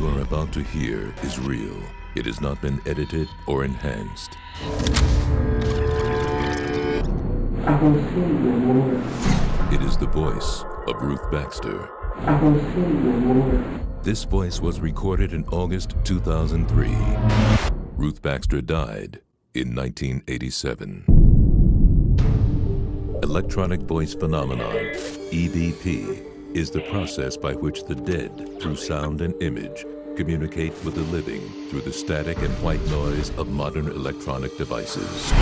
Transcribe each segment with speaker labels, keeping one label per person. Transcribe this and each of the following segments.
Speaker 1: you are about to hear is real. It has not been edited or enhanced.
Speaker 2: I will see you more.
Speaker 1: It is the voice of Ruth Baxter.
Speaker 2: I will see you more.
Speaker 1: This voice was recorded in August 2003. Ruth Baxter died in 1987. Electronic voice phenomenon, EVP, is the process by which the dead, through sound and image, communicate with the living through the static and white noise of modern electronic devices.
Speaker 3: Get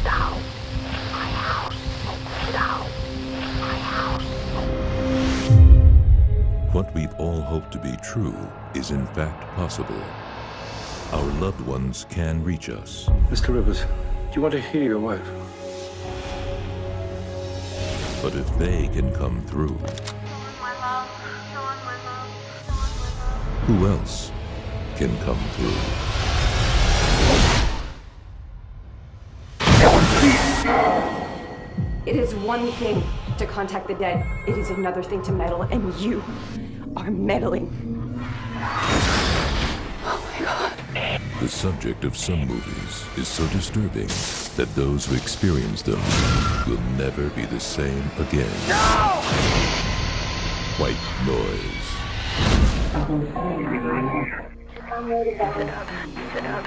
Speaker 3: out! My house! Get out! My house!
Speaker 1: What we've all hoped to be true is in fact possible. Our loved ones can reach us.
Speaker 4: Mr. Rivers, do you want to hear your wife?
Speaker 1: But if they can come through, who else can come through?
Speaker 5: It is one thing to contact the dead. It is another thing to meddle, and you are meddling. Oh my God.
Speaker 1: The subject of some movies is so disturbing that those who experience them will never be the same again.
Speaker 3: No!
Speaker 1: White noise.
Speaker 2: I will see you more.
Speaker 3: Sit up. Sit up.